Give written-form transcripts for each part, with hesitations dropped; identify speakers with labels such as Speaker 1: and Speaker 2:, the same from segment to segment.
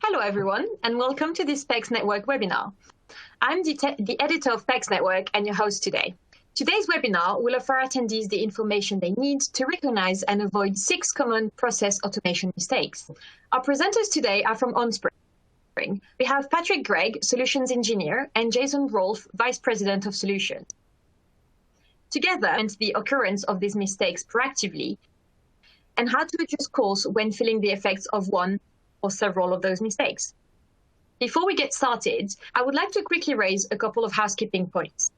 Speaker 1: Hello, everyone, and welcome to this PECS Network webinar. I'm the editor of PECS Network and your host today. Today's webinar will offer attendees the information they need to recognize and avoid 6 common process automation mistakes. Our presenters today are from OnSpring. We have Patrick Gregg, Solutions Engineer, and Jason Rolfe, Vice President of Solutions. Together, and the occurrence of these mistakes proactively, and how to adjust course when feeling the effects of one or several of those mistakes. Before we get started, I would like to quickly raise a couple of housekeeping points.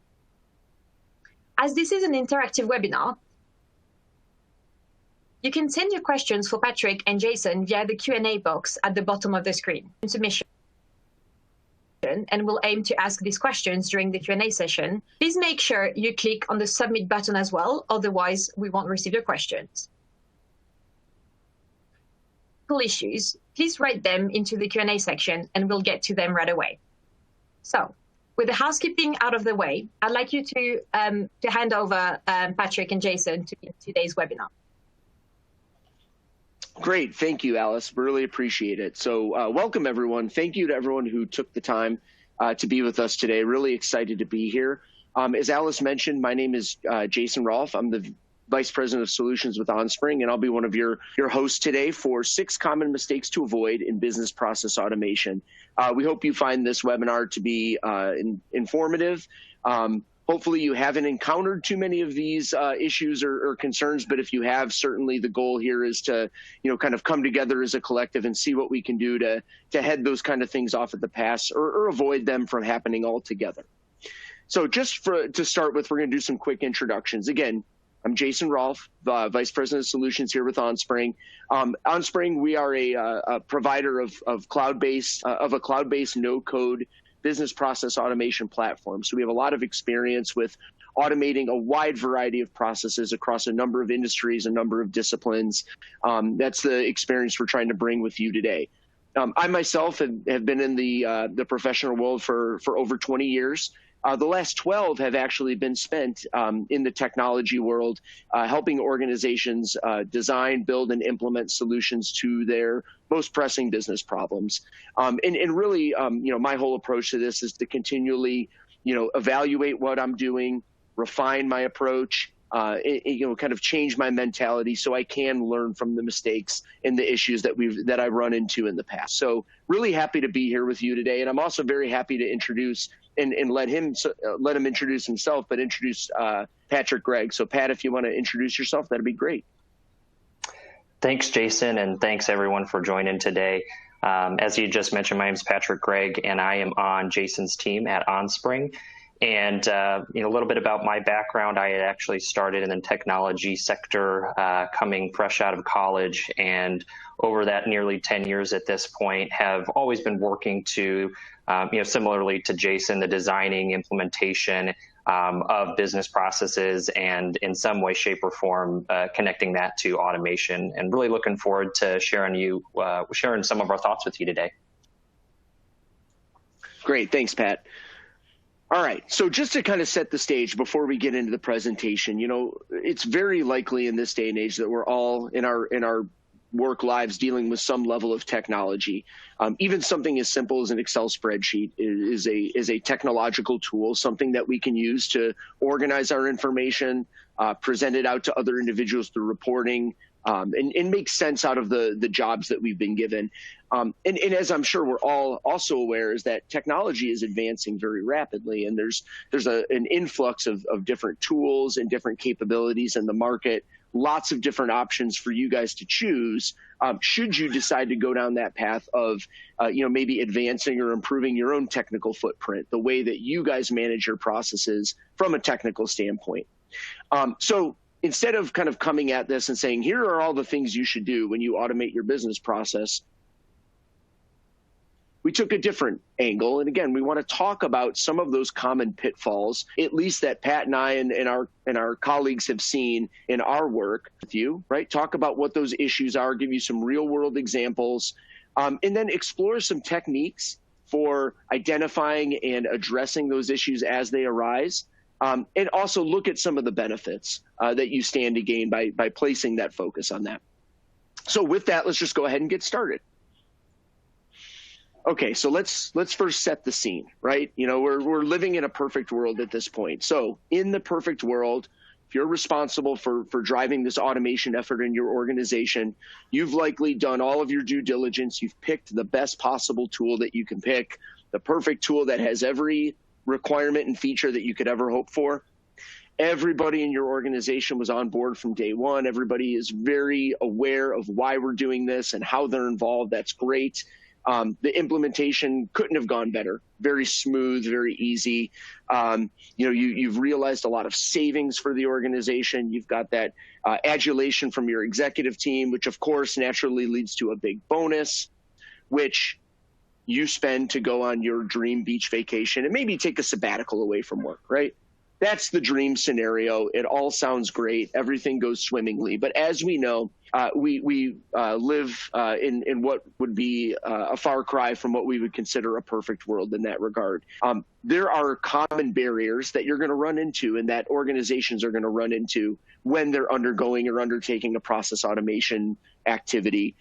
Speaker 1: As this is an interactive webinar, you can send your questions for Patrick and Jason via the Q&A box at the bottom of the screen. Submission, and we'll aim to ask these questions during the Q&A session. Please make sure you click on the submit button as well, otherwise we won't receive your questions. Issues, please write them into the Q&A section and we'll get to them right away. So, with the housekeeping out of the way, I'd like you to hand over Patrick and Jason to today's webinar.
Speaker 2: Great, thank you, Alice. Really appreciate it. So welcome, everyone. Thank you to everyone who took the time to be with us today. Really excited to be here. As Alice mentioned, my name is Jason Rolfe. I'm the Vice President of Solutions with OnSpring, and I'll be one of your hosts today for 6 common mistakes to avoid in business process automation. We hope you find this webinar to be informative. Hopefully you haven't encountered too many of these issues or concerns, but if you have, certainly the goal here is to, kind of come together as a collective and see what we can do to head those kind of things off at the pass or avoid them from happening altogether. So just to start with, we're going to do some quick introductions. Again, I'm Jason Rolfe, Vice President of Solutions here with OnSpring. OnSpring, we are a provider of a cloud-based no-code business process automation platform. So we have a lot of experience with automating a wide variety of processes across a number of industries, a number of disciplines. That's the experience we're trying to bring with you today. I myself have been in the professional world for over 20 years. The last 12 have actually been spent in the technology world, helping organizations design, build, and implement solutions to their most pressing business problems. And really, my whole approach to this is to continually, evaluate what I'm doing, refine my approach, kind of change my mentality so I can learn from the mistakes and the issues that I've run into in the past. So really happy to be here with you today, and I'm also very happy to introduce and let him introduce himself, but introduce Patrick Gregg. So Pat, if you want to introduce yourself, that'd be great.
Speaker 3: Thanks, Jason, and thanks everyone for joining today. As you just mentioned, my name is Patrick Gregg, and I am on Jason's team at OnSpring. And a little bit about my background. I had actually started in the technology sector, coming fresh out of college, and over that nearly 10 years at this point, have always been working to, similarly to Jason, the designing, implementation of business processes, and in some way, shape, or form, connecting that to automation. And really looking forward to sharing some of our thoughts with you today.
Speaker 2: Great, thanks, Pat. All right, so just to kind of set the stage before we get into the presentation, it's very likely in this day and age that we're all in our work lives dealing with some level of technology. Even something as simple as an Excel spreadsheet is a technological tool, something that we can use to organize our information, present it out to other individuals through reporting, and make sense out of the jobs that we've been given. And as I'm sure we're all also aware, is that technology is advancing very rapidly, and there's an influx of different tools and different capabilities in the market, lots of different options for you guys to choose, should you decide to go down that path of maybe advancing or improving your own technical footprint, the way that you guys manage your processes from a technical standpoint. So instead of kind of coming at this and saying, here are all the things you should do when you automate your business process, we took a different angle. And again, we want to talk about some of those common pitfalls, at least that Pat and I and our colleagues have seen in our work with you, right? Talk about what those issues are, give you some real world examples, and then explore some techniques for identifying and addressing those issues as they arise. And also look at some of the benefits that you stand to gain by placing that focus on that. So with that, let's just go ahead and get started. Okay, so let's first set the scene, right? You know, we're living in a perfect world at this point. So in the perfect world, if you're responsible for driving this automation effort in your organization, you've likely done all of your due diligence. You've picked the best possible tool that you can pick, the perfect tool that has every requirement and feature that you could ever hope for. Everybody in your organization was on board from day one. Everybody is very aware of why we're doing this and how they're involved. That's great. The implementation couldn't have gone better. Very smooth, very easy. You know, you've realized a lot of savings for the organization. You've got that adulation from your executive team, which of course naturally leads to a big bonus, which you spend to go on your dream beach vacation and maybe take a sabbatical away from work, right? That's the dream scenario. It all sounds great. Everything goes swimmingly. But as we know, we live in what would be a far cry from what we would consider a perfect world in that regard. There are common barriers that you're going to run into and that organizations are going to run into when they're undergoing or undertaking a process automation activity.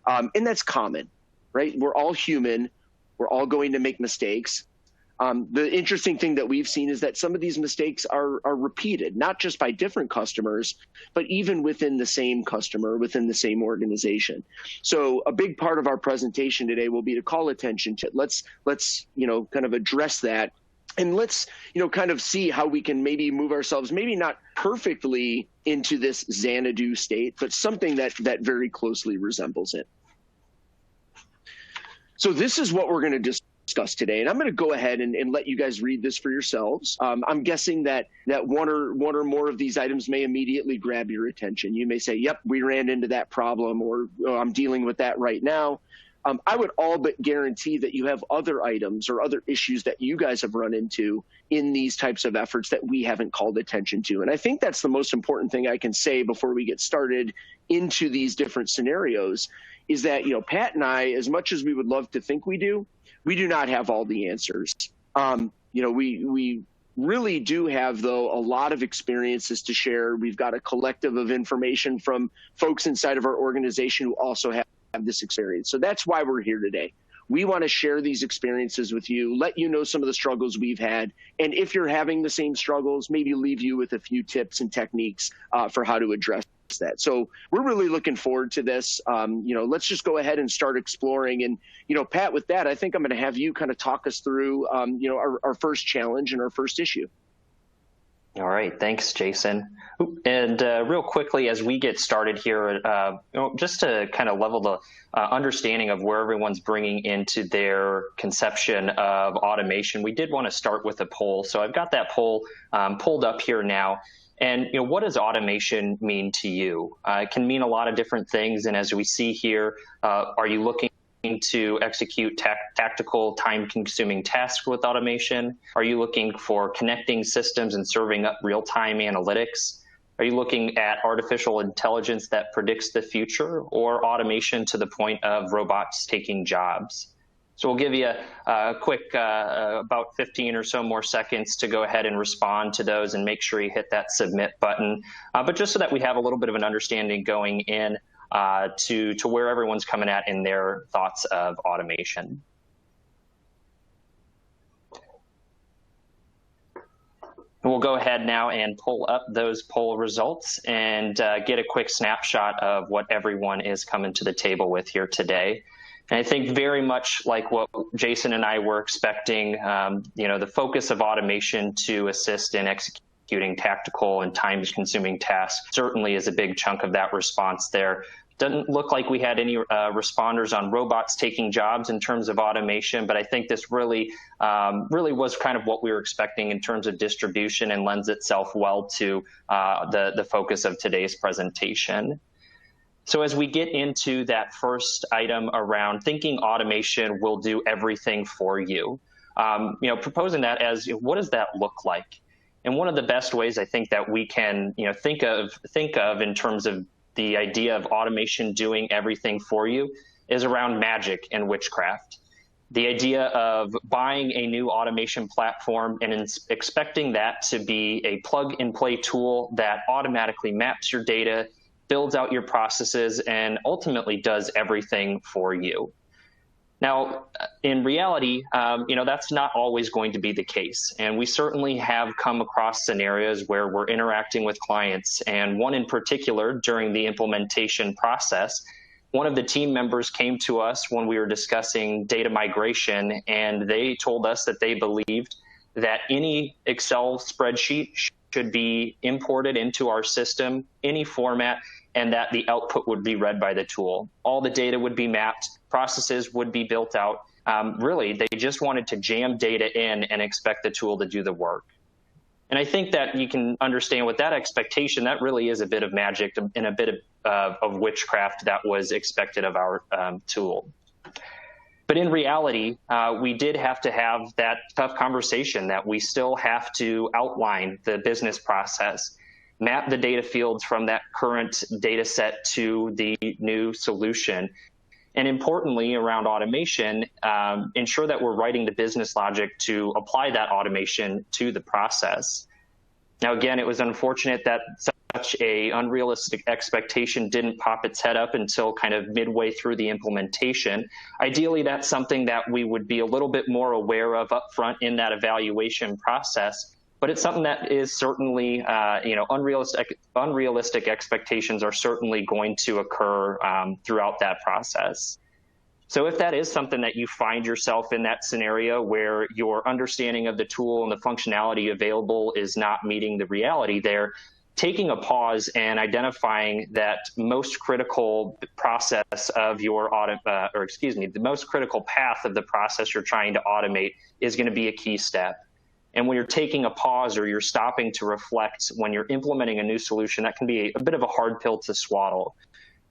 Speaker 2: And that's common, right? We're all human. We're all going to make mistakes. The interesting thing that we've seen is that some of these mistakes are repeated, not just by different customers, but even within the same customer, within the same organization. So a big part of our presentation today will be to call attention to, let's you know, kind of address that. And let's, you know, kind of see how we can maybe move ourselves, maybe not perfectly into this Xanadu state, but something that very closely resembles it. So this is what we're going to discuss today, and I'm going to go ahead and let you guys read this for yourselves. I'm guessing that one or more of these items may immediately grab your attention. You may say, "Yep, we ran into that problem," or "Oh, I'm dealing with that right now." I would all but guarantee that you have other items or other issues that you guys have run into in these types of efforts that we haven't called attention to. And I think that's the most important thing I can say before we get started into these different scenarios is that, you know, Pat and I, as much as we would love to think we do not have all the answers. You know, we really do have, though, a lot of experiences to share. We've got a collective of information from folks inside of our organization who also have this experience. So that's why we're here today. We want to share these experiences with you, let you know some of the struggles we've had. And if you're having the same struggles, maybe leave you with a few tips and techniques for how to address that. So we're really looking forward to this. You know, let's just go ahead and start exploring. And, you know, Pat, with that, I think I'm going to have you kind of talk us through, you know, our first challenge and our first issue.
Speaker 3: All right. Thanks, Jason. And real quickly, as we get started here, you know, just to kind of level the understanding of where everyone's bringing into their conception of automation, we did want to start with a poll. So I've got that poll pulled up here now. And, you know, what does automation mean to you? It can mean a lot of different things. And as we see here, are you looking to execute tactical, time-consuming tasks with automation? Are you looking for connecting systems and serving up real-time analytics? Are you looking at artificial intelligence that predicts the future, or automation to the point of robots taking jobs? So we'll give you a quick about 15 or so more seconds to go ahead and respond to those and make sure you hit that submit button. But just so that we have a little bit of an understanding going in to where everyone's coming at in their thoughts of automation. And we'll go ahead now and pull up those poll results and get a quick snapshot of what everyone is coming to the table with here today. And I think very much like what Jason and I were expecting, you know, the focus of automation to assist in executing tactical and time-consuming tasks certainly is a big chunk of that response there. Doesn't look like we had any responders on robots taking jobs in terms of automation, but I think this really was kind of what we were expecting in terms of distribution and lends itself well to the focus of today's presentation. So as we get into that first item around thinking automation will do everything for you, you know, proposing that as, you know, what does that look like? And one of the best ways I think that we can, you know, think of in terms of the idea of automation doing everything for you is around magic and witchcraft. The idea of buying a new automation platform and expecting that to be a plug-and-play tool that automatically maps your data, builds out your processes, and ultimately does everything for you. Now, in reality, that's not always going to be the case. And we certainly have come across scenarios where we're interacting with clients. And one in particular, during the implementation process, one of the team members came to us when we were discussing data migration, and they told us that they believed that any Excel spreadsheet should be imported into our system, any format, and that the output would be read by the tool. All the data would be mapped, processes would be built out. Really, they just wanted to jam data in and expect the tool to do the work. And I think that you can understand with that expectation, that really is a bit of magic and a bit of witchcraft that was expected of our tool. But in reality, we did have to have that tough conversation that we still have to outline the business process, map the data fields from that current data set to the new solution. And importantly, around automation, ensure that we're writing the business logic to apply that automation to the process. Now, again, it was unfortunate that such a unrealistic expectation didn't pop its head up until kind of midway through the implementation. Ideally, that's something that we would be a little bit more aware of upfront in that evaluation process. But it's something that is certainly, unrealistic expectations are certainly going to occur throughout that process. So if that is something that you find yourself in that scenario where your understanding of the tool and the functionality available is not meeting the reality there, taking a pause and identifying that most critical process of your the most critical path of the process you're trying to automate is going to be a key step. And when you're taking a pause or you're stopping to reflect when you're implementing a new solution, that can be a bit of a hard pill to swallow.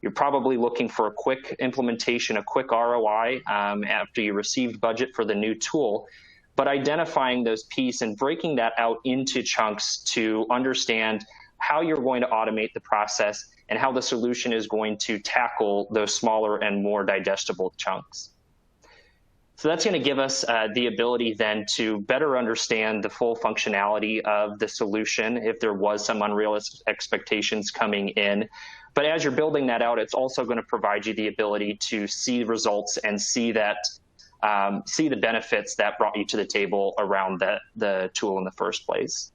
Speaker 3: You're probably looking for a quick implementation, a quick ROI after you received budget for the new tool, but identifying those pieces and breaking that out into chunks to understand how you're going to automate the process and how the solution is going to tackle those smaller and more digestible chunks. So that's going to give us the ability then to better understand the full functionality of the solution if there was some unrealistic expectations coming in. But as you're building that out, it's also going to provide you the ability to see results and see that see the benefits that brought you to the table around the tool in the first place.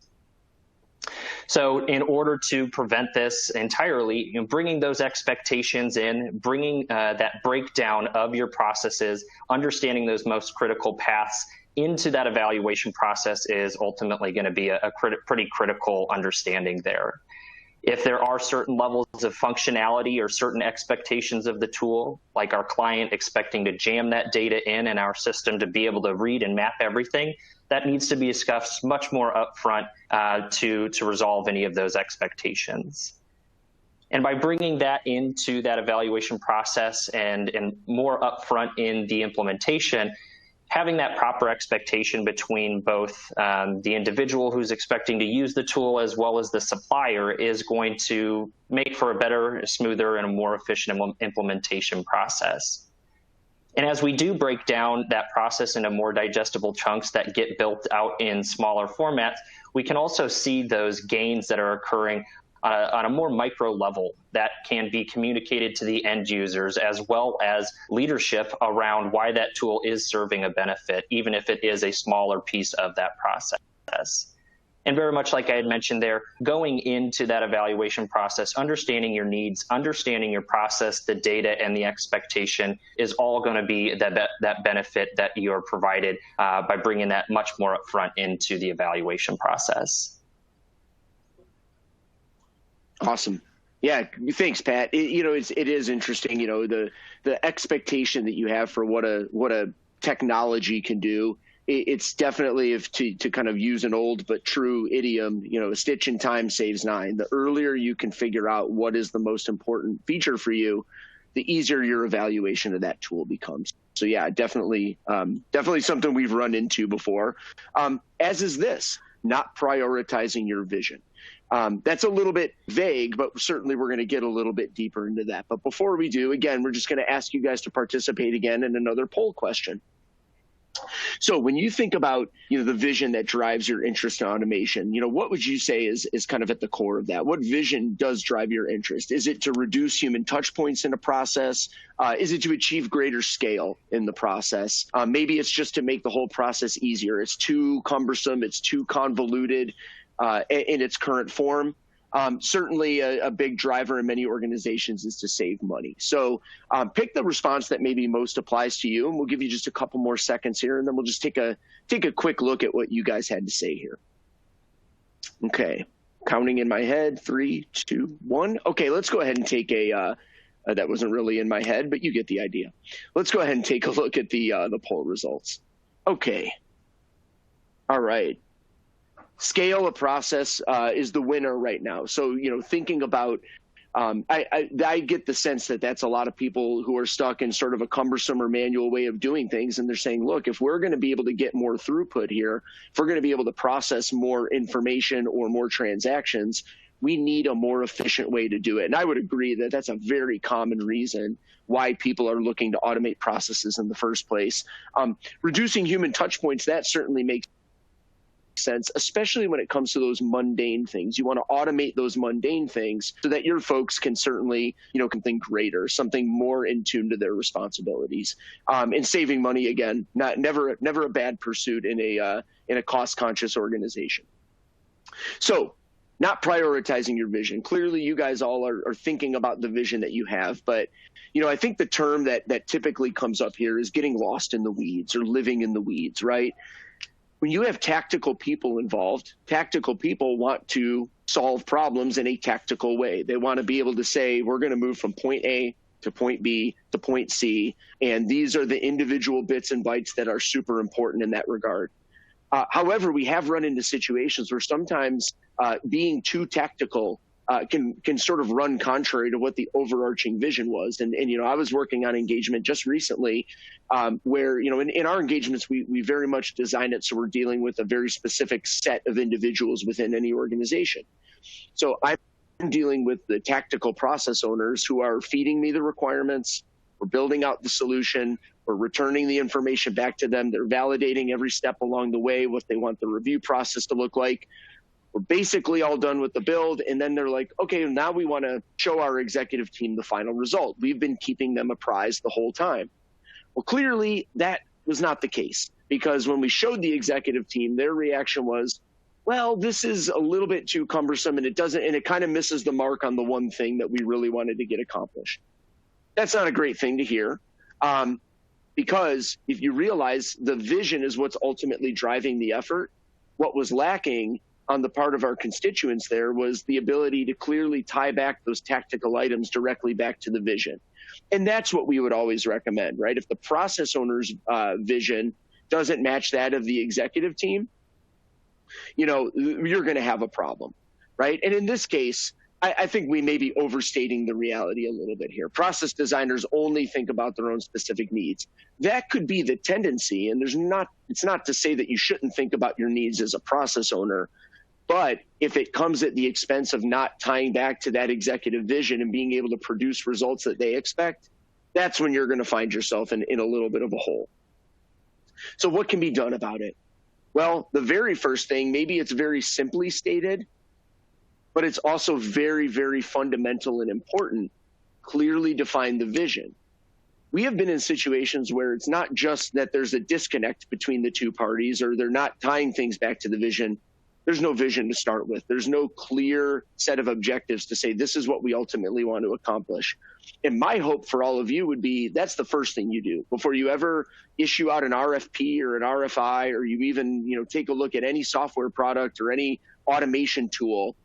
Speaker 3: So in order to prevent this entirely, bringing those expectations in, bringing that breakdown of your processes, understanding those most critical paths into that evaluation process is ultimately going to be a pretty critical understanding there. If there are certain levels of functionality or certain expectations of the tool, like our client expecting to jam that data in our system to be able to read and map everything, that needs to be discussed much more upfront to resolve any of those expectations. And by bringing that into that evaluation process and more upfront in the implementation, having that proper expectation between both the individual who's expecting to use the tool as well as the supplier is going to make for a better, smoother, and a more efficient implementation process. And as we do break down that process into more digestible chunks that get built out in smaller formats, we can also see those gains that are occurring on a more micro level that can be communicated to the end users as well as leadership around why that tool is serving a benefit, even if it is a smaller piece of that process. And very much like I had mentioned there, going into that evaluation process, understanding your needs, understanding your process, the data, and the expectation is all going to be that benefit that you're provided by bringing that much more upfront into the evaluation process.
Speaker 2: Awesome. Yeah, thanks, Pat. It is interesting. The expectation that you have for what a technology can do. It's definitely, if to kind of use an old but true idiom, a stitch in time saves nine. The earlier you can figure out what is the most important feature for you, the easier your evaluation of that tool becomes. So yeah, definitely something we've run into before. As is this, not prioritizing your vision. That's a little bit vague, but certainly we're going to get a little bit deeper into that. But before we do, again, we're just going to ask you guys to participate again in another poll question. So when you think about, the vision that drives your interest in automation, what would you say is kind of at the core of that? What vision does drive your interest? Is it to reduce human touch points in a process? Is it to achieve greater scale in the process? Maybe it's just to make the whole process easier. It's too cumbersome. It's too convoluted in its current form. Certainly a big driver in many organizations is to save money. So pick the response that maybe most applies to you, and we'll give you just a couple more seconds here, and then we'll just take a quick look at what you guys had to say here. Okay, counting in my head, 3, 2, 1. Okay, let's go ahead and take that wasn't really in my head, but you get the idea. Let's go ahead and take a look at the poll results. Okay, all right. Scale a process is the winner right now. So, thinking about, I get the sense that that's a lot of people who are stuck in sort of a cumbersome or manual way of doing things. And they're saying, look, if we're going to be able to get more throughput here, if we're going to be able to process more information or more transactions, we need a more efficient way to do it. And I would agree that that's a very common reason why people are looking to automate processes in the first place. Reducing human touch points, that certainly makes sense, especially when it comes to those mundane things. You want to automate those mundane things so that your folks can certainly, can think greater, something more in tune to their responsibilities. And saving money, again, never a bad pursuit in a cost-conscious organization. So, not prioritizing your vision. Clearly, you guys all are thinking about the vision that you have, but I think the term that typically comes up here is getting lost in the weeds or living in the weeds, right? When you have tactical people involved, tactical people want to solve problems in a tactical way. They want to be able to say, we're going to move from point A to point B to point C, and these are the individual bits and bytes that are super important in that regard. However, we have run into situations where sometimes being too tactical can sort of run contrary to what the overarching vision was. And I was working on engagement just recently where, in our engagements, we very much design it so we're dealing with a very specific set of individuals within any organization. So I'm dealing with the tactical process owners who are feeding me the requirements. We're building out the solution. We're returning the information back to them. They're validating every step along the way, what they want the review process to look like. We're basically all done with the build, and then they're like, okay, now we want to show our executive team the final result. We've been keeping them apprised the whole time. Well, clearly that was not the case, because when we showed the executive team, their reaction was, well, this is a little bit too cumbersome, and it kind of misses the mark on the one thing that we really wanted to get accomplished. That's not a great thing to hear, because if you realize the vision is what's ultimately driving the effort, what was lacking on the part of our constituents there was the ability to clearly tie back those tactical items directly back to the vision. And that's what we would always recommend, right? If the process owner's vision doesn't match that of the executive team, you're going to have a problem, right? And in this case, I think we may be overstating the reality a little bit here. Process designers only think about their own specific needs. That could be the tendency, and it's not to say that you shouldn't think about your needs as a process owner, but if it comes at the expense of not tying back to that executive vision and being able to produce results that they expect, that's when you're going to find yourself in a little bit of a hole. So what can be done about it? Well, the very first thing, maybe it's very simply stated, but it's also very, very fundamental and important. Clearly define the vision. We have been in situations where it's not just that there's a disconnect between the two parties or they're not tying things back to the vision. There's no vision to start with. There's no clear set of objectives to say, this is what we ultimately want to accomplish. And my hope for all of you would be that's the first thing you do before you ever issue out an RFP or an RFI, or you even take a look at any software product or any automation tool.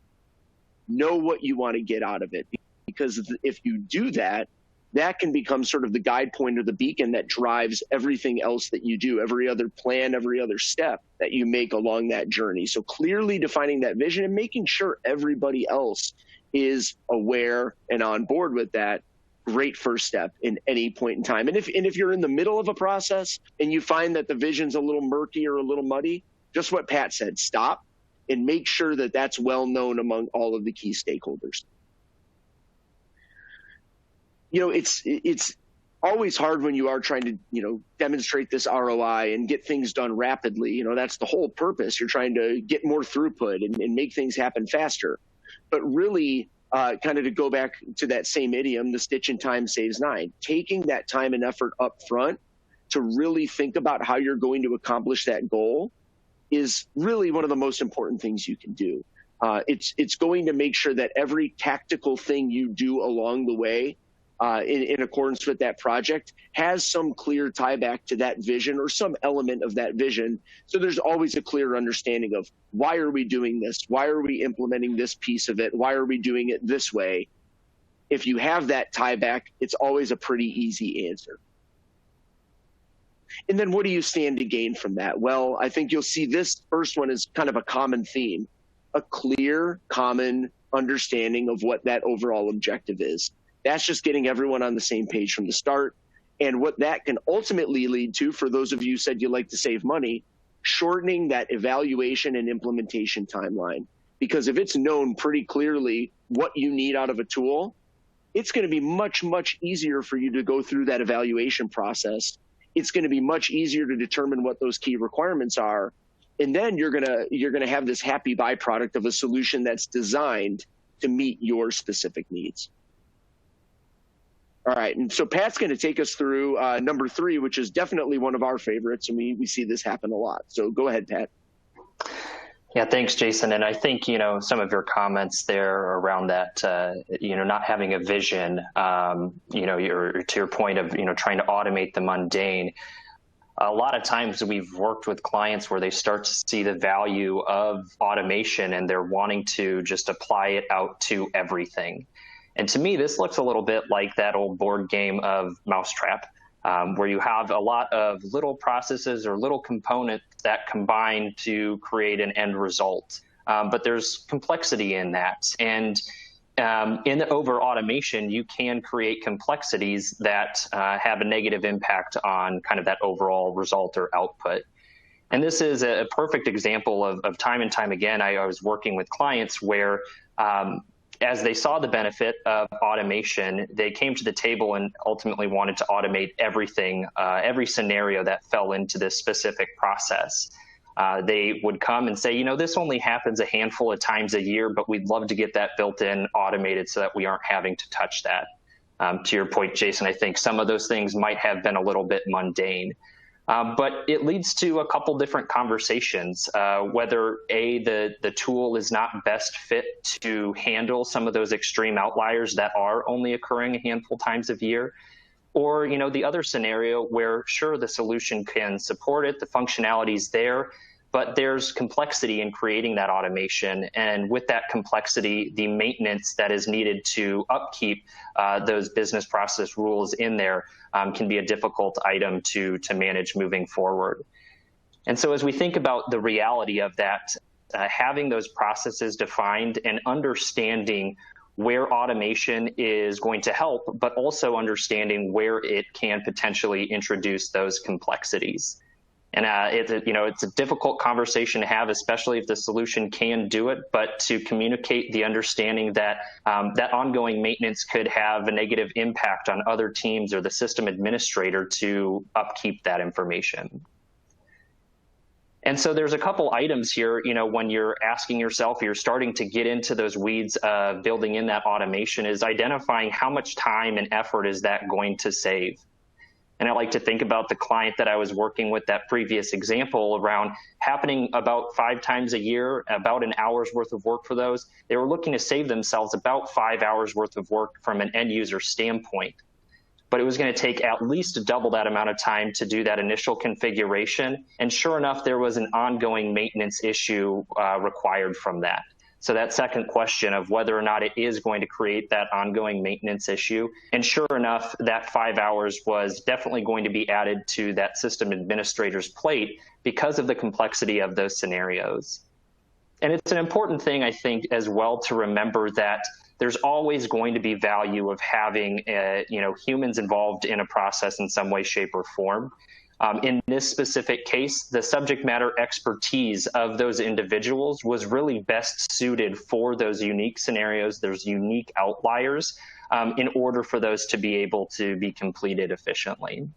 Speaker 2: Know what you want to get out of it, because if you do that, that can become sort of the guide point or the beacon that drives everything else that you do, every other plan, every other step that you make along that journey. So clearly defining that vision and making sure everybody else is aware and on board with that, great first step in any point in time. And if you're in the middle of a process and you find that the vision's a little murky or a little muddy, just what Pat said, stop and make sure that that's well known among all of the key stakeholders. It's always hard when you are trying to, demonstrate this ROI and get things done rapidly. That's the whole purpose. You're trying to get more throughput and make things happen faster. But really, kind of to go back to that same idiom, the stitch in time saves nine. Taking that time and effort up front to really think about how you're going to accomplish that goal is really one of the most important things you can do. It's going to make sure that every tactical thing you do along the way in accordance with that project has some clear tie back to that vision or some element of that vision. So there's always a clear understanding of why are we doing this? Why are we implementing this piece of it? Why are we doing it this way? If you have that tie back, it's always a pretty easy answer. And then what do you stand to gain from that? Well, I think you'll see this first one is kind of a common theme, a clear, common understanding of what that overall objective is. That's just getting everyone on the same page from the start. And what that can ultimately lead to, for those of you who said you like to save money, shortening that evaluation and implementation timeline. Because if it's known pretty clearly what you need out of a tool, it's going to be much, much easier for you to go through that evaluation process. It's going to be much easier to determine what those key requirements are. And then you're going to have this happy byproduct of a solution that's designed to meet your specific needs. All right, and so Pat's going to take us through number 3, which is definitely one of our favorites, and we see this happen a lot. So go ahead, Pat.
Speaker 3: Yeah, thanks, Jason. And I think, some of your comments there around that, not having a vision, to your point of, trying to automate the mundane. A lot of times we've worked with clients where they start to see the value of automation and they're wanting to just apply it out to everything. And to me, this looks a little bit like that old board game of Mousetrap, where you have a lot of little processes or little components that combine to create an end result. But there's complexity in that. And in the over automation, you can create complexities that have a negative impact on kind of that overall result or output. And this is a perfect example of time and time again. I was working with clients where as they saw the benefit of automation, they came to the table and ultimately wanted to automate everything, every scenario that fell into this specific process. They would come and say, this only happens a handful of times a year, but we'd love to get that built in, automated so that we aren't having to touch that. To your point, Jason, I think some of those things might have been a little bit mundane. But it leads to a couple different conversations, whether the tool is not best fit to handle some of those extreme outliers that are only occurring a handful times a year, or the other scenario where sure the solution can support it, the functionality is there, but there's complexity in creating that automation, and with that complexity, the maintenance that is needed to upkeep those business process rules in there can be a difficult item to manage moving forward. And so as we think about the reality of that, having those processes defined and understanding where automation is going to help, but also understanding where it can potentially introduce those complexities. And it's a difficult conversation to have, especially if the solution can do it, but to communicate the understanding that that ongoing maintenance could have a negative impact on other teams or the system administrator to upkeep that information. And so there's a couple items here, when you're asking yourself, you're starting to get into those weeds of building in that automation, is identifying how much time and effort is that going to save. And I like to think about the client that I was working with, that previous example around happening about 5 times a year, about an hour's worth of work for those. They were looking to save themselves about 5 hours worth of work from an end user standpoint. But it was going to take at least double that amount of time to do that initial configuration. And sure enough, there was an ongoing maintenance issue required from that. So that second question of whether or not it is going to create that ongoing maintenance issue. And sure enough, that 5 hours was definitely going to be added to that system administrator's plate because of the complexity of those scenarios. And it's an important thing, I think, as well, to remember that there's always going to be value of having humans involved in a process in some way, shape, or form. In this specific case, the subject matter expertise of those individuals was really best suited for those unique scenarios, those unique outliers in order for those to be able to be completed efficiently.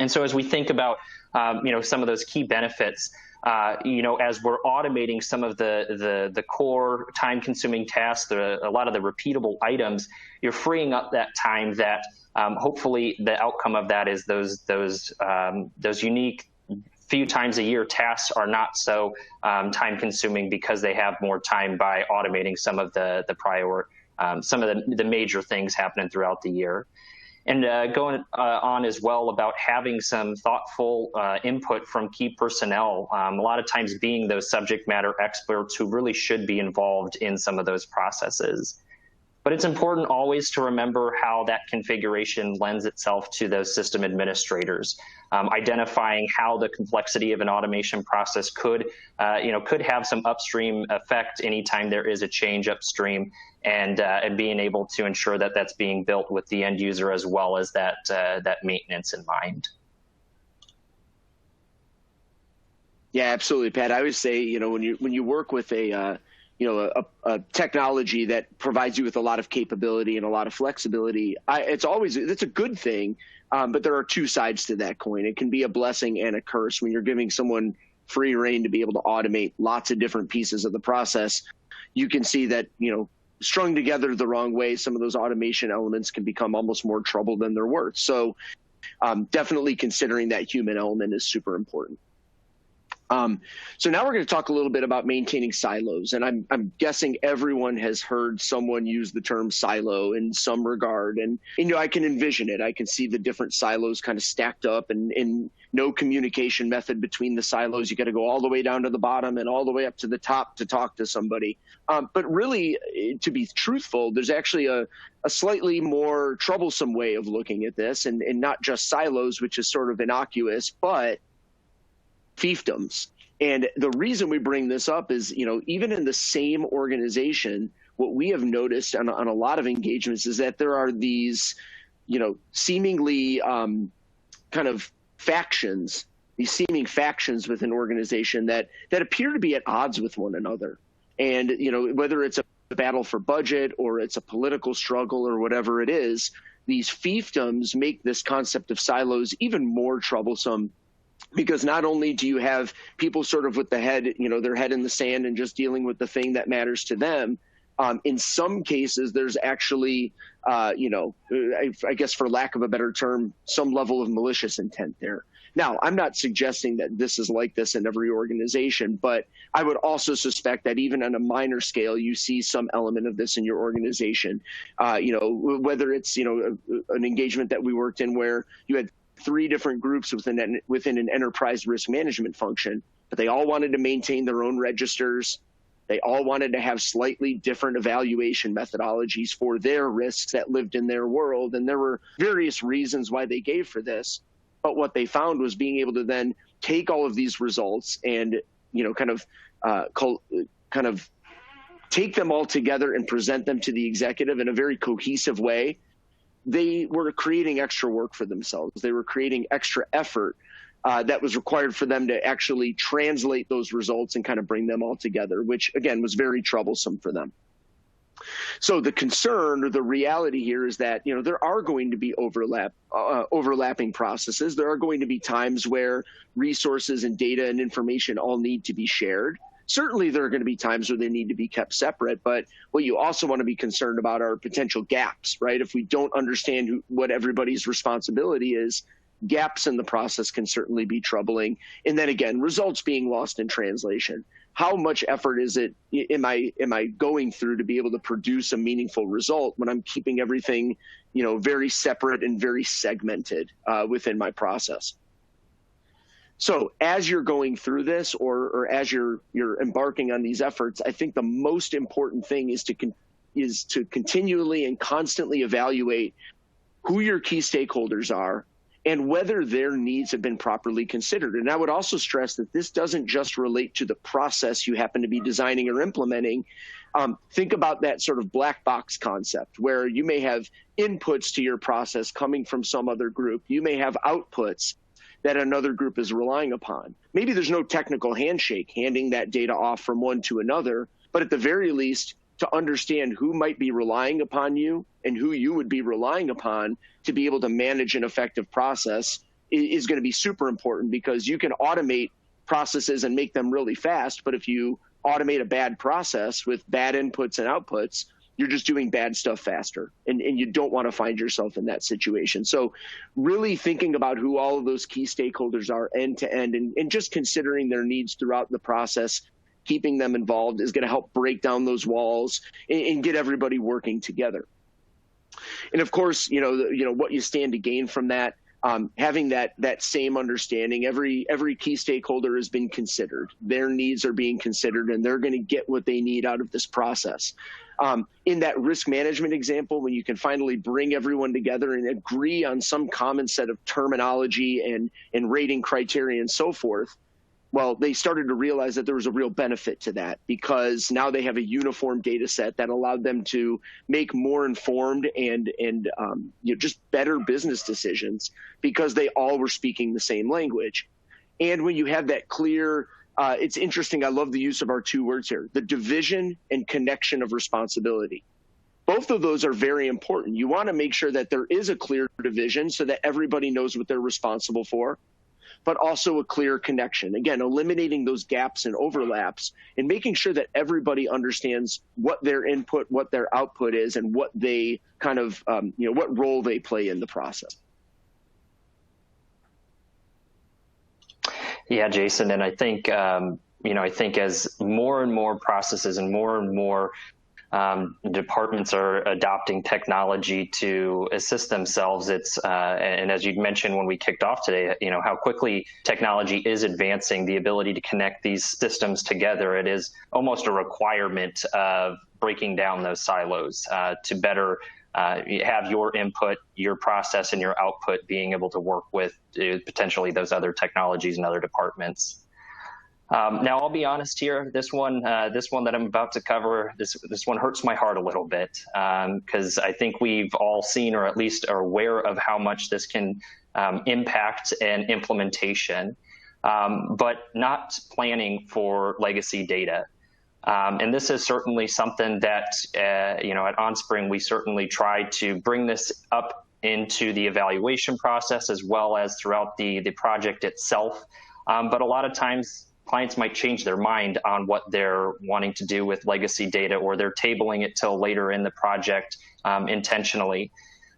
Speaker 3: And so as we think about some of those key benefits, as we're automating some of the core time-consuming tasks, a lot of the repeatable items, you're freeing up that time that hopefully the outcome of that is those unique few times a year tasks are not so time-consuming because they have more time by automating some of some of the major things happening throughout the year. And going on as well about having some thoughtful input from key personnel, a lot of times being those subject matter experts who really should be involved in some of those processes. But it's important always to remember how that configuration lends itself to those system administrators, identifying how the complexity of an automation process could have some upstream effect anytime there is a change upstream, and being able to ensure that that's being built with the end user as well as that maintenance in mind.
Speaker 2: Yeah, absolutely, Pat. I would say, when you work with a technology that provides you with a lot of capability and a lot of flexibility, it's a good thing, but there are two sides to that coin. It can be a blessing and a curse when you're giving someone free rein to be able to automate lots of different pieces of the process. You can see that, strung together the wrong way, some of those automation elements can become almost more trouble than they're worth. So definitely considering that human element is super important. So now we're going to talk a little bit about maintaining silos, and I'm guessing everyone has heard someone use the term silo in some regard, and I can envision it. I can see the different silos kind of stacked up, and no communication method between the silos. You got to go all the way down to the bottom and all the way up to the top to talk to somebody. But really, to be truthful, there's actually a slightly more troublesome way of looking at this, and not just silos, which is sort of innocuous, but fiefdoms. And the reason we bring this up is, even in the same organization, what we have noticed on a lot of engagements is that there are these, seemingly kind of factions, these seeming factions within an organization that appear to be at odds with one another. And, whether it's a battle for budget or it's a political struggle or whatever it is, these fiefdoms make this concept of silos even more troublesome. Because not only do you have people sort of with their head in the sand and just dealing with the thing that matters to them, in some cases there's actually, I guess for lack of a better term, some level of malicious intent there. Now, I'm not suggesting that this is like this in every organization, but I would also suspect that even on a minor scale, you see some element of this in your organization. Whether it's, an engagement that we worked in where you had 3 different groups within an enterprise risk management function, but they all wanted to maintain their own registers. They all wanted to have slightly different evaluation methodologies for their risks that lived in their world. And there were various reasons why they gave for this. But what they found was being able to then take all of these results and, kind of take them all together and present them to the executive in a very cohesive way. They were creating extra work for themselves. They were creating extra effort that was required for them to actually translate those results and kind of bring them all together, which, again, was very troublesome for them. So the concern or the reality here is that, there are going to be overlapping processes. There are going to be times where resources and data and information all need to be shared. Certainly, there are going to be times where they need to be kept separate, but what you also want to be concerned about are potential gaps, right? If we don't understand what everybody's responsibility is, gaps in the process can certainly be troubling. And then again, results being lost in translation. How much effort am I going through to be able to produce a meaningful result when I'm keeping everything, very separate and very segmented within my process? So as you're going through this or as you're embarking on these efforts, I think the most important thing is to continually and constantly evaluate who your key stakeholders are and whether their needs have been properly considered. And I would also stress that this doesn't just relate to the process you happen to be designing or implementing. Think about that sort of black box concept where you may have inputs to your process coming from some other group. You may have outputs that another group is relying upon. Maybe there's no technical handshake handing that data off from one to another, but at the very least, to understand who might be relying upon you and who you would be relying upon to be able to manage an effective process is going to be super important, because you can automate processes and make them really fast. But if you automate a bad process with bad inputs and outputs, you're just doing bad stuff faster. And you don't want to find yourself in that situation. So really thinking about who all of those key stakeholders are end to end, and just considering their needs throughout the process, keeping them involved, is going to help break down those walls and get everybody working together. And of course, what you stand to gain from that, having that same understanding, every key stakeholder has been considered. Their needs are being considered, and they're going to get what they need out of this process. In that risk management example, when you can finally bring everyone together and agree on some common set of terminology and rating criteria and so forth, well, they started to realize that there was a real benefit to that, because now they have a uniform data set that allowed them to make more informed and just better business decisions, because they all were speaking the same language. And when you have that clear, it's interesting, I love the use of our two words here, the division and connection of responsibility. Both of those are very important. You want to make sure that there is a clear division so that everybody knows what they're responsible for, but also a clear connection. Again, eliminating those gaps and overlaps and making sure that everybody understands what their input, what their output is, and what they kind of, what role they play in the process.
Speaker 3: Yeah, Jason, and I think, I think as more and more processes and more departments are adopting technology to assist themselves, and as you mentioned when we kicked off today, how quickly technology is advancing, the ability to connect these systems together. It is almost a requirement of breaking down those silos to better have your input, your process, and your output being able to work with potentially those other technologies and other departments. Now, I'll be honest here. This one that I'm about to cover, this one hurts my heart a little bit, because I think we've all seen, or at least are aware of, how much this can impact an implementation, but not planning for legacy data. And this is certainly something that, at OnSpring, we certainly try to bring this up into the evaluation process as well as throughout the project itself. But a lot of times, clients might change their mind on what they're wanting to do with legacy data, or they're tabling it till later in the project intentionally.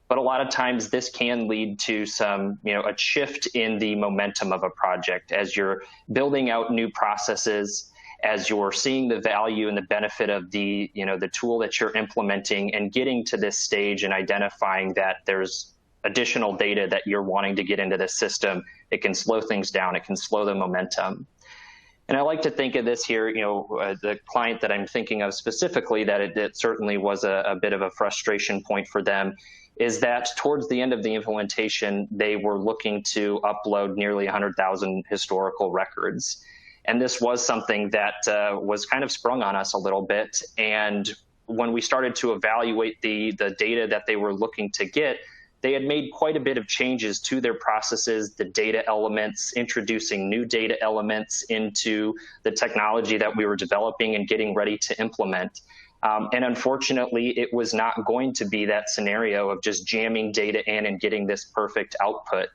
Speaker 3: But a lot of times this can lead to some, a shift in the momentum of a project as you're building out new processes, as you're seeing the value and the benefit of the tool that you're implementing, and getting to this stage and identifying that there's additional data that you're wanting to get into the system. It can slow things down. It can slow the momentum. And I like to think of this here, the client that I'm thinking of specifically, that it certainly was a bit of a frustration point for them, is that towards the end of the implementation, they were looking to upload nearly 100,000 historical records. And this was something that was kind of sprung on us a little bit. And when we started to evaluate the data that they were looking to get, they had made quite a bit of changes to their processes, the data elements, introducing new data elements into the technology that we were developing and getting ready to implement. And unfortunately, it was not going to be that scenario of just jamming data in and getting this perfect output.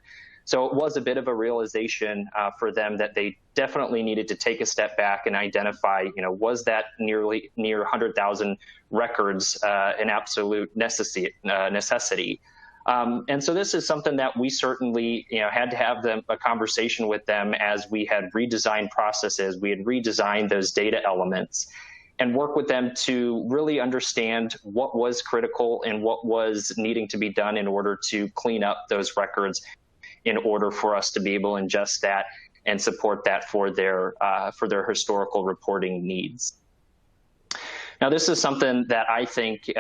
Speaker 3: So it was a bit of a realization for them that they definitely needed to take a step back and identify, was that near 100,000 records an absolute necessity? And so this is something that we certainly, had to have a conversation with them as we had redesigned processes. We had redesigned those data elements, and work with them to really understand what was critical and what was needing to be done in order to clean up those records, in order for us to be able to ingest that and support that for their historical reporting needs. Now, this is something that I think,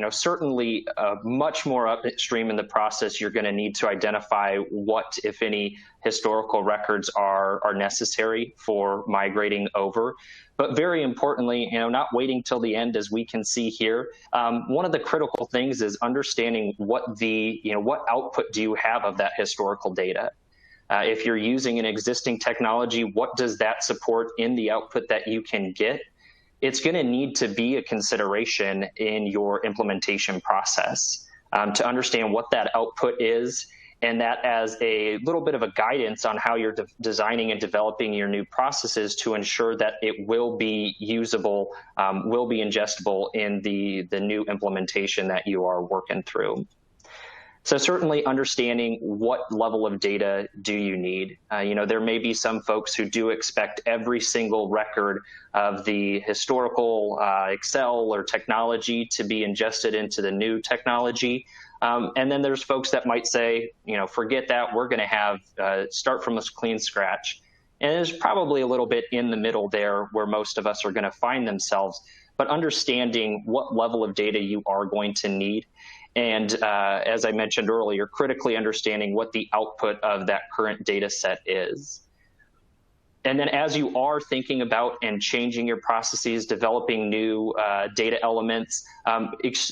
Speaker 3: certainly much more upstream in the process, you're going to need to identify what, if any, historical records are necessary for migrating over. But very importantly, not waiting till the end, as we can see here. One of the critical things is understanding what output do you have of that historical data. If you're using an existing technology, what does that support in the output that you can get? it's going to need to be a consideration in your implementation process to understand what that output is, and that as a little bit of a guidance on how you're designing and developing your new processes to ensure that it will be usable, will be ingestible in the new implementation that you are working through. So certainly understanding what level of data do you need. There may be some folks who do expect every single record of the historical Excel or technology to be ingested into the new technology. And then there's folks that might say, forget that, we're going to have start from a clean scratch. And there's probably a little bit in the middle there where most of us are going to find themselves, but understanding what level of data you are going to need. And as I mentioned earlier, critically understanding what the output of that current data set is. And then as you are thinking about and changing your processes, developing new data elements,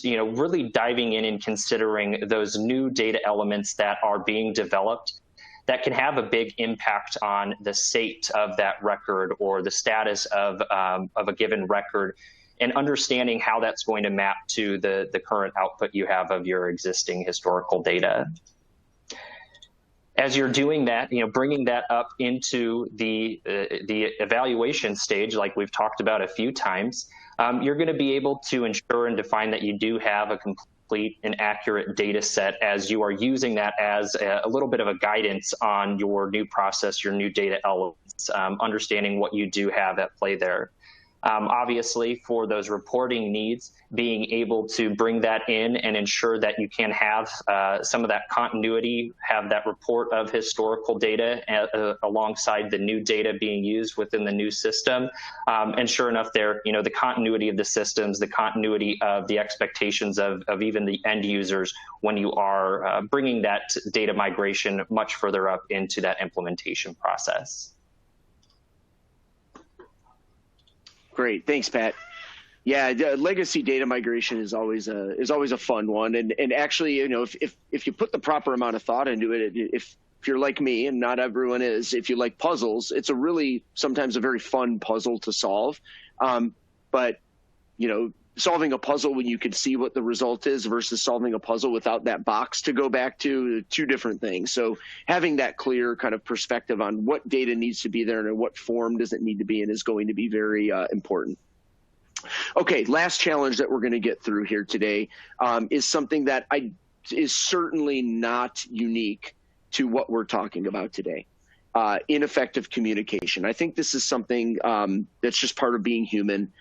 Speaker 3: really diving in and considering those new data elements that are being developed that can have a big impact on the state of that record or the status of a given record, and understanding how that's going to map to the current output you have of your existing historical data. As you're doing that, bringing that up into the evaluation stage, like we've talked about a few times, you're going to be able to ensure and define that you do have a complete and accurate data set as you are using that as a little bit of a guidance on your new process, your new data elements, understanding what you do have at play there. Obviously, for those reporting needs, being able to bring that in and ensure that you can have some of that continuity, have that report of historical data alongside the new data being used within the new system. And sure enough, there, the continuity of the systems, the continuity of the expectations of even the end users when you are bringing that data migration much further up into that implementation process.
Speaker 2: Great, thanks, Pat. Yeah, legacy data migration is always a fun one, and actually, if you put the proper amount of thought into it, if you're like me, and not everyone is, if you like puzzles, it's sometimes a very fun puzzle to solve. But solving a puzzle when you can see what the result is versus solving a puzzle without that box to go back to, two different things. So having that clear kind of perspective on what data needs to be there and in what form does it need to be in is going to be very important. Okay, last challenge that we're going to get through here today is something that is certainly not unique to what we're talking about today. Ineffective communication. I think this is something that's just part of being human.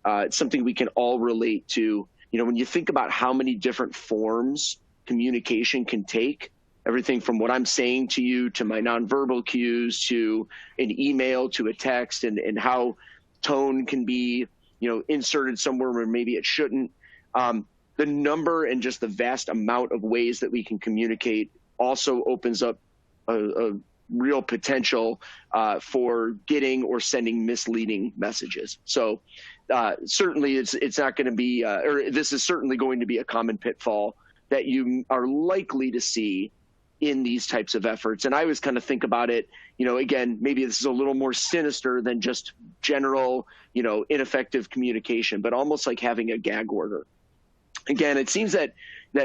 Speaker 2: It's something we can all relate to. When you think about how many different forms communication can take, everything from what I'm saying to you to my nonverbal cues to an email to a text, and how tone can be, inserted somewhere where maybe it shouldn't. The number and just the vast amount of ways that we can communicate also opens up a real potential for getting or sending misleading messages. So certainly it's not going to be, or this is certainly going to be a common pitfall that you are likely to see in these types of efforts. And I always kind of think about it, again, maybe this is a little more sinister than just general, ineffective communication, but almost like having a gag order. Again, it seems that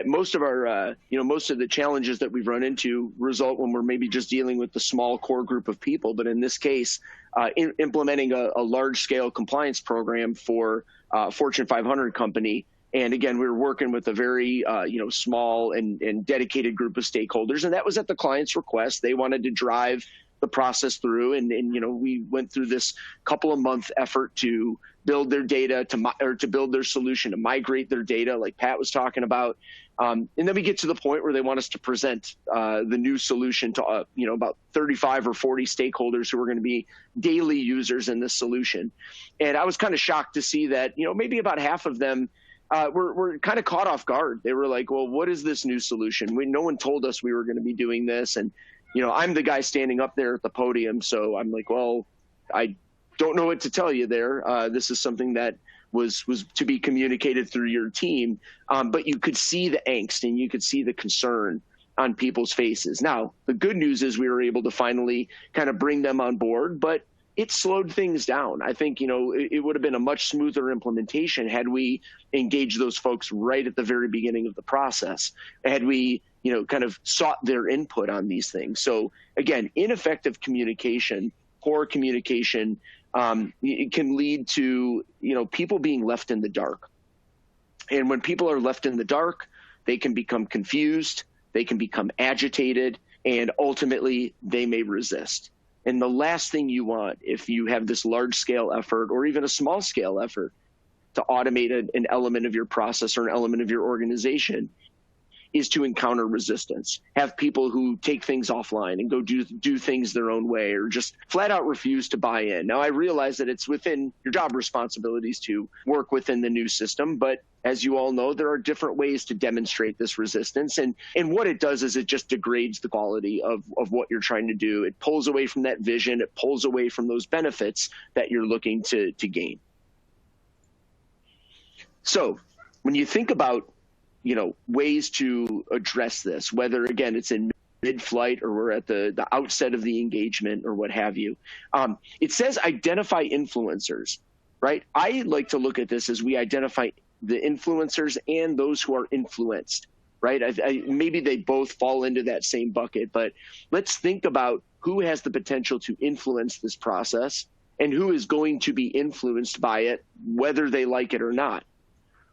Speaker 2: most of our, most of the challenges that we've run into result when we're maybe just dealing with the small core group of people. But in this case, implementing a large-scale compliance program for a Fortune 500 company. And again, we were working with a very, small and dedicated group of stakeholders. And that was at the client's request. They wanted to drive the process through. And we went through this couple of month effort to build their data, to build their solution, to migrate their data, like Pat was talking about. And then we get to the point where they want us to present the new solution to, about 35 or 40 stakeholders who are going to be daily users in this solution. And I was kind of shocked to see that, maybe about half of them were kind of caught off guard. They were like, well, what is this new solution? No one told us we were going to be doing this. And, I'm the guy standing up there at the podium. So I'm like, well, I don't know what to tell you there. This is something that was to be communicated through your team. But you could see the angst and you could see the concern on people's faces. Now, the good news is we were able to finally kind of bring them on board, but it slowed things down. I think, it would have been a much smoother implementation had we engaged those folks right at the very beginning of the process, had we, kind of sought their input on these things. So again, ineffective communication, poor communication, it can lead to, people being left in the dark. And when people are left in the dark, they can become confused, they can become agitated, and ultimately they may resist. And the last thing you want, if you have this large-scale effort or even a small-scale effort to automate an element of your process or an element of your organization, is to encounter resistance. Have people who take things offline and go do things their own way, or just flat out refuse to buy in. Now, I realize that it's within your job responsibilities to work within the new system, but as you all know, there are different ways to demonstrate this resistance. And what it does is it just degrades the quality of what you're trying to do. It pulls away from that vision. It pulls away from those benefits that you're looking to gain. So when you think about ways to address this, whether, again, it's in mid-flight or we're at the outset of the engagement or what have you. It says identify influencers, right? I like to look at this as we identify the influencers and those who are influenced, right? Maybe they both fall into that same bucket, but let's think about who has the potential to influence this process and who is going to be influenced by it, whether they like it or not.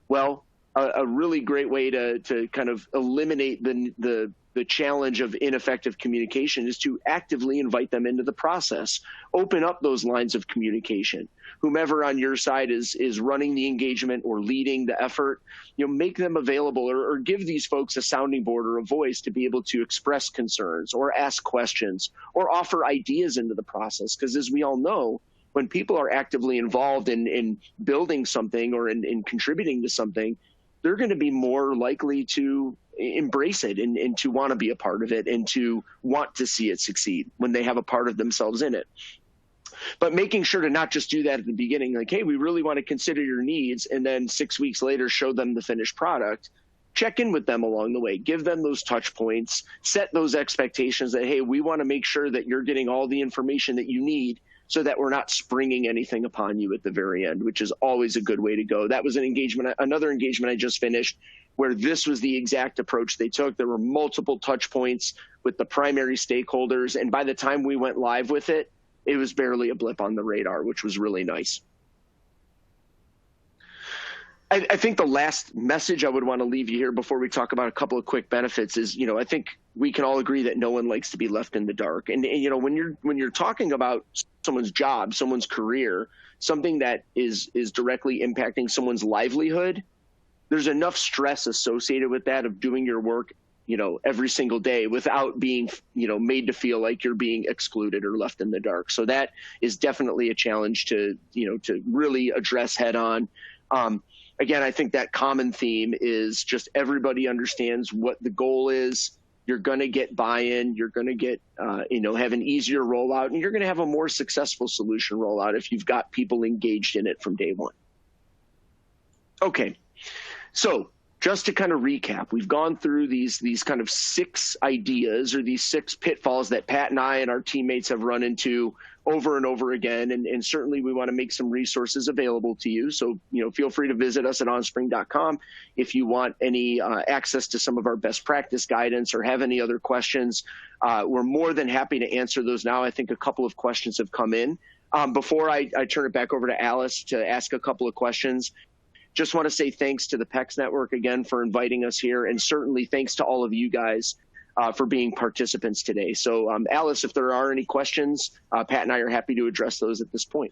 Speaker 2: Well, a really great way to kind of eliminate the challenge of ineffective communication is to actively invite them into the process. Open up those lines of communication. Whomever on your side is running the engagement or leading the effort, make them available or give these folks a sounding board or a voice to be able to express concerns or ask questions or offer ideas into the process. Because as we all know, when people are actively involved in building something or in contributing to something, they're going to be more likely to embrace it and to want to be a part of it and to want to see it succeed when they have a part of themselves in it. But making sure to not just do that at the beginning, like, hey, we really want to consider your needs, and then 6 weeks later show them the finished product. Check in with them along the way, give them those touch points, set those expectations that, hey, we want to make sure that you're getting all the information that you need so that we're not springing anything upon you at the very end, which is always a good way to go. That was another engagement I just finished where this was the exact approach they took. There were multiple touch points with the primary stakeholders. And by the time we went live with it, it was barely a blip on the radar, which was really nice. I think the last message I would want to leave you here before we talk about a couple of quick benefits is, I think we can all agree that no one likes to be left in the dark. And when you're talking about someone's job, someone's career, something that is directly impacting someone's livelihood, there's enough stress associated with that of doing your work, every single day without being, made to feel like you're being excluded or left in the dark. So that is definitely a challenge to really address head on. Again, I think that common theme is just everybody understands what the goal is. You're going to get buy-in. You're going to get, have an easier rollout, and you're going to have a more successful solution rollout if you've got people engaged in it from day one. Okay, so just to kind of recap, we've gone through these kind of 6 ideas or these 6 pitfalls that Pat and I and our teammates have run into over and over again. And certainly we want to make some resources available to you. So, feel free to visit us at onspring.com if you want any access to some of our best practice guidance or have any other questions. We're more than happy to answer those now. I think a couple of questions have come in. Before I turn it back over to Alice to ask a couple of questions, just want to say thanks to the PEX Network again for inviting us here, and certainly thanks to all of you guys for being participants today. So Alice, if there are any questions, Pat and I are happy to address those at this point.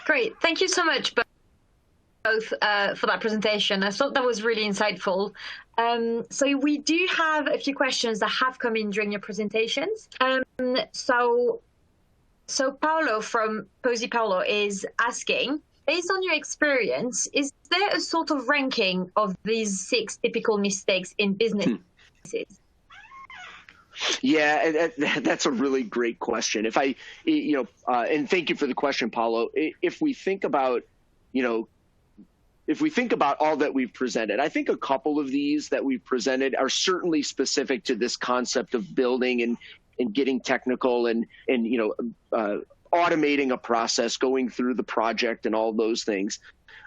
Speaker 1: Great. Thank you so much both for that presentation. I thought that was really insightful. So we do have a few questions that have come in during your presentations. So Paolo from Posy Paolo is asking, based on your experience, is there a sort of ranking of these 6 typical mistakes in businesses?
Speaker 2: Yeah, that's a really great question. If and thank you for the question, Paolo. If we think about, all that we've presented, I think a couple of these that we've presented are certainly specific to this concept of building and getting technical and automating a process, going through the project and all those things.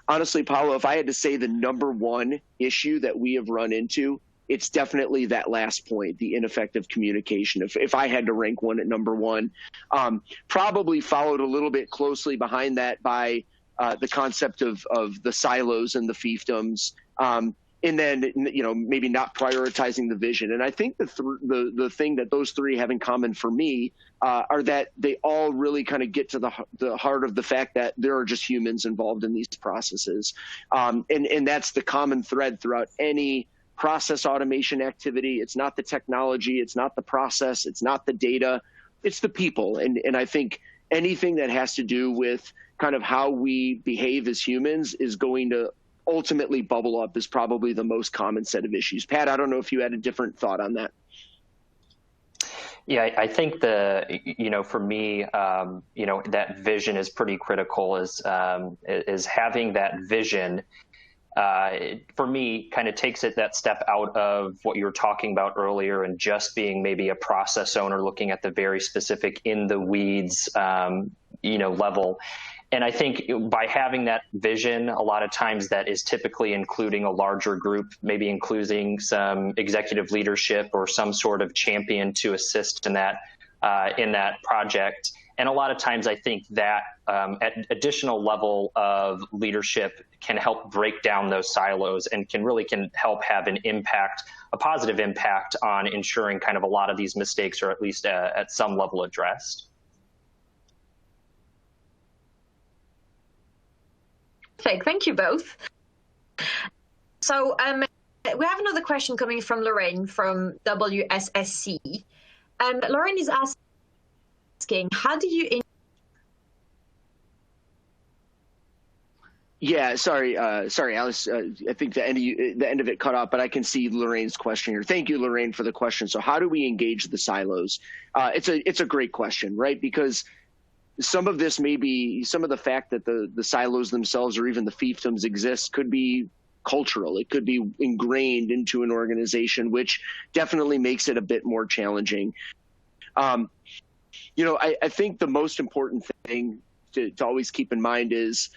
Speaker 2: Honestly, Paolo, if I had to say the number one issue that we have run into, it's definitely that last point, the ineffective communication. If I had to rank one at number one, probably followed a little bit closely behind that by the concept of the silos and the fiefdoms, and then maybe not prioritizing the vision. And I think the thing that those three have in common for me are that they all really kind of get to the heart of the fact that there are just humans involved in these processes, and that's the common thread throughout any process automation activity. It's not the technology, it's not the process, it's not the data, it's the people. And I think anything that has to do with kind of how we behave as humans is going to ultimately bubble up as probably the most common set of issues. Pat, I don't know if you had a different thought on that.
Speaker 3: Yeah, I think for me, that vision is pretty critical. Is having that vision, for me, kind of takes it that step out of what you were talking about earlier and just being maybe a process owner looking at the very specific in the weeds, level. And I think by having that vision, a lot of times that is typically including a larger group, maybe including some executive leadership or some sort of champion to assist in that project. And a lot of times I think that additional level of leadership can help break down those silos and can help have an impact, a positive impact on ensuring kind of a lot of these mistakes are at least at some level addressed.
Speaker 1: Perfect. Thank you both. So we have another question coming from Lorraine from WSSC. Lorraine is asking, how do you...
Speaker 2: Yeah, sorry, Alice. I think the end of it cut off, but I can see Lorraine's question here. Thank you, Lorraine, for the question. So how do we engage the silos? It's a great question, right? Because some of this may be, some of the fact that the silos themselves or even the fiefdoms exist could be cultural. It could be ingrained into an organization, which definitely makes it a bit more challenging. I think the most important thing to always keep in mind is,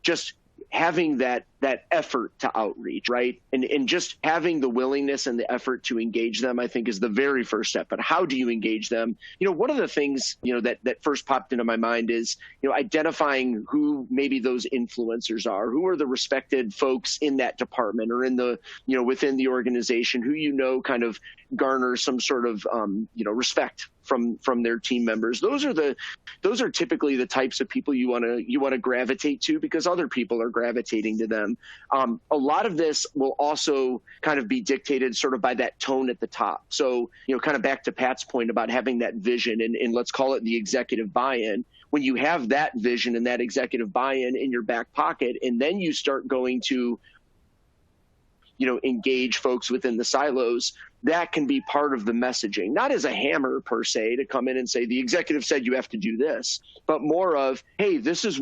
Speaker 2: just having that effort to outreach, right? And just having the willingness and the effort to engage them, I think, is the very first step. But how do you engage them? One of the things, that first popped into my mind is, identifying who maybe those influencers are, who are the respected folks in that department or in the, within the organization, who kind of garner some sort of, respect from their team members. Those are typically the types of people you want to gravitate to because other people are gravitating to them. A lot of this will also kind of be dictated sort of by that tone at the top. So, kind of back to Pat's point about having that vision and let's call it the executive buy-in. When you have that vision and that executive buy-in in your back pocket, and then you start going to engage folks within the silos, that can be part of the messaging, not as a hammer per se to come in and say, the executive said you have to do this, but more of, hey, this is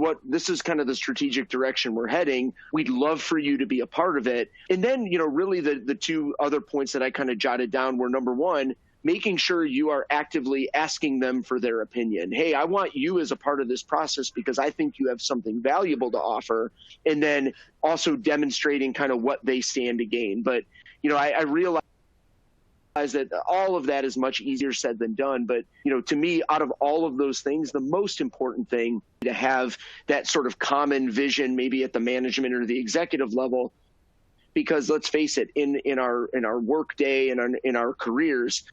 Speaker 2: kind of the strategic direction we're heading. We'd love for you to be a part of it. And then, really the two other points that I kind of jotted down were, number one, making sure you are actively asking them for their opinion. Hey, I want you as a part of this process because I think you have something valuable to offer. And then also demonstrating kind of what they stand to gain. But, I realize that all of that is much easier said than done. But, to me, out of all of those things, the most important thing to have that sort of common vision, maybe at the management or the executive level, because let's face it, in our work day and in our careers,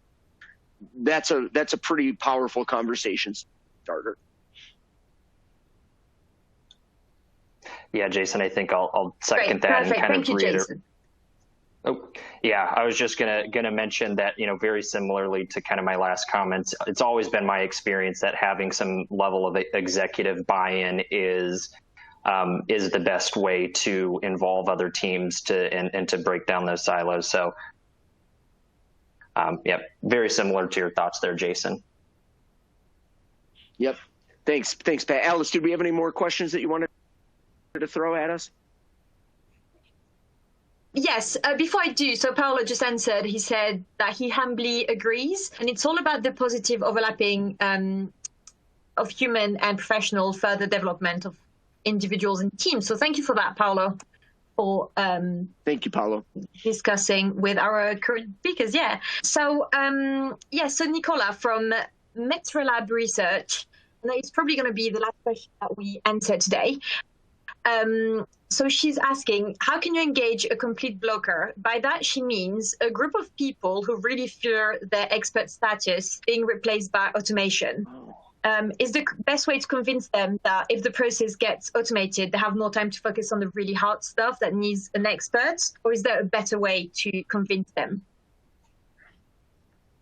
Speaker 2: that's a pretty powerful conversation starter.
Speaker 3: Yeah, Jason, I think I'll second that.
Speaker 1: Perfect.
Speaker 3: And kind
Speaker 1: Thank
Speaker 3: of
Speaker 1: you, Jason.
Speaker 3: Oh, yeah, I was just gonna mention that, very similarly to kind of my last comments, it's always been my experience that having some level of executive buy-in is the best way to involve other teams and to break down those silos. So, very similar to your thoughts there, Jason.
Speaker 2: Yep. Thanks, Pat. Alice, did we have any more questions that you wanted to throw at us?
Speaker 1: Yes, before I do, so Paolo just answered, he said that he humbly agrees, and it's all about the positive overlapping of human and professional further development of individuals and teams. So thank you for that, Paolo, for
Speaker 2: thank you, Paolo,
Speaker 1: discussing with our current speakers. Yeah. So so Nicola from Metrolab Research, and it's probably going to be the last question that we answer today. So she's asking, how can you engage a complete blocker? By that, she means a group of people who really fear their expert status being replaced by automation. Is the best way to convince them that if the process gets automated, they have more time to focus on the really hard stuff that needs an expert? Or is there a better way to convince them?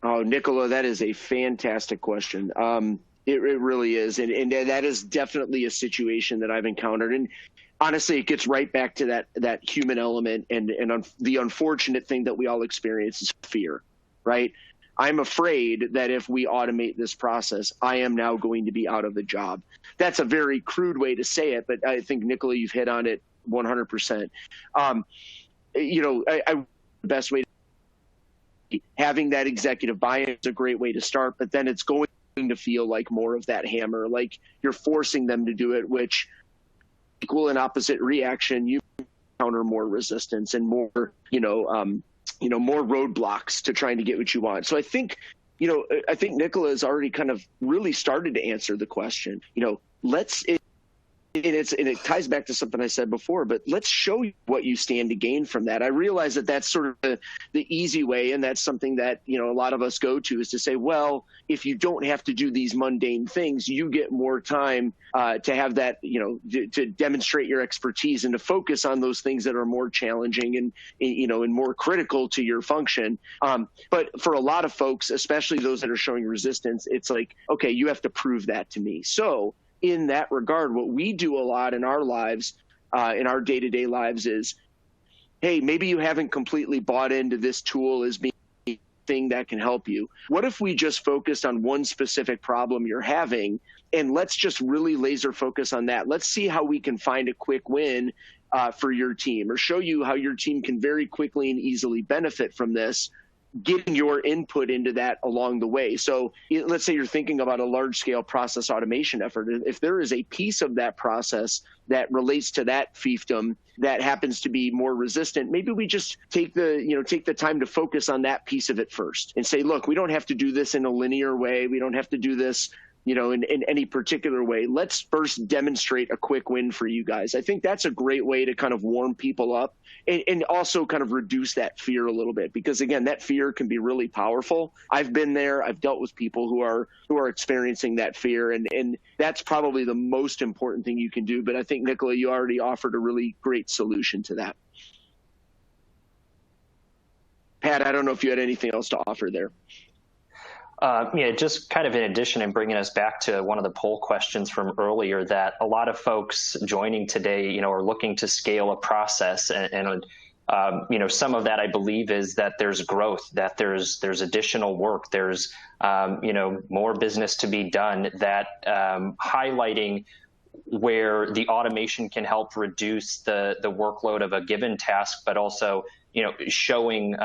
Speaker 2: Oh, Nicola, that is a fantastic question. It really is. And that is definitely a situation that I've encountered. And honestly, it gets right back to that human element. And the unfortunate thing that we all experience is fear, right? I'm afraid that if we automate this process, I am now going to be out of a job. That's a very crude way to say it, but I think, Nicola, you've hit on it 100%. The best way having that executive buy-in is a great way to start, but then it's going to feel like more of that hammer, like you're forcing them to do it, which equal and opposite reaction, you encounter more resistance and more, more roadblocks to trying to get what you want. So I think Nicola has already kind of really started to answer the question. It ties back to something I said before, but let's show you what you stand to gain from that. I realize that that's sort of the easy way, and that's something that a lot of us go to, is to say, well, if you don't have to do these mundane things, you get more time to have that, to demonstrate your expertise and to focus on those things that are more challenging and more critical to your function. But for a lot of folks, especially those that are showing resistance, it's like, okay, you have to prove that to me. So in that regard, what we do a lot in our lives, in our day-to-day lives, is, hey, maybe you haven't completely bought into this tool as being a thing that can help you. What if we just focused on one specific problem you're having, and let's just really laser focus on that? Let's see how we can find a quick win for your team, or show you how your team can very quickly and easily benefit from this, getting your input into that along the way. So let's say you're thinking about a large-scale process automation effort. If there is a piece of that process that relates to that fiefdom that happens to be more resistant, maybe we just take the time to focus on that piece of it first and say, look, we don't have to do this in a linear way. We don't have to do this in any particular way. Let's first demonstrate a quick win for you guys. I think that's a great way to kind of warm people up and also kind of reduce that fear a little bit, because again, that fear can be really powerful. I've been there. I've dealt with people who are experiencing that fear, and that's probably the most important thing you can do. But I think, Nicola, you already offered a really great solution to that. Pat, I don't know if you had anything else to offer there.
Speaker 3: Just kind of in addition, and bringing us back to one of the poll questions from earlier, that a lot of folks joining today, are looking to scale a process, and some of that, I believe, is that there's growth, that there's additional work, there's more business to be done, that highlighting where the automation can help reduce the workload of a given task, but also showing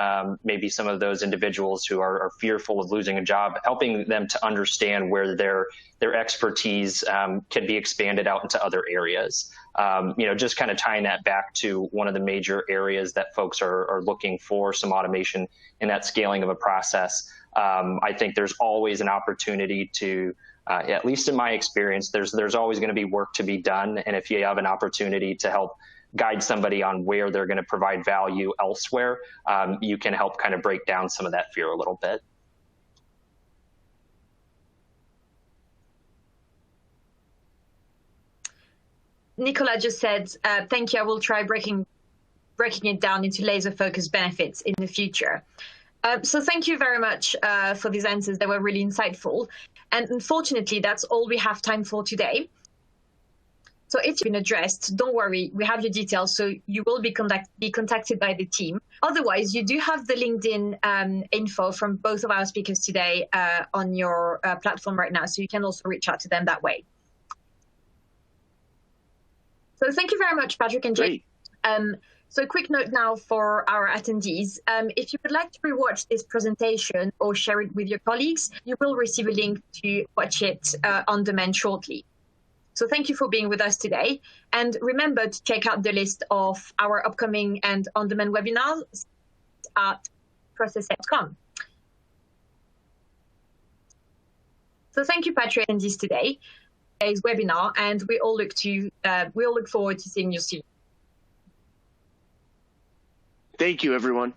Speaker 3: maybe some of those individuals who are fearful of losing a job, helping them to understand where their expertise can be expanded out into other areas. Just kind of tying that back to one of the major areas that folks are looking for some automation in that scaling of a process. I think there's always an opportunity to, at least in my experience, there's always going to be work to be done. And if you have an opportunity to help guide somebody on where they're going to provide value elsewhere, you can help kind of break down some of that fear a little bit.
Speaker 1: Nicola just said, thank you. I will try breaking it down into laser-focused benefits in the future. So thank you very much for these answers. They were really insightful. And unfortunately, that's all we have time for today. So if you've been addressed, don't worry, we have your details, so you will be contacted by the team. Otherwise, you do have the LinkedIn info from both of our speakers today on your platform right now, so you can also reach out to them that way. So thank you very much, Patrick and Jake. So a quick note now for our attendees. If you would like to rewatch this presentation or share it with your colleagues, you will receive a link to watch it on demand shortly. So thank you for being with us today. And remember to check out the list of our upcoming and on-demand webinars at process.com. So thank you, Patrick, and this today's webinar, and we all look forward to seeing you soon.
Speaker 2: Thank you, everyone.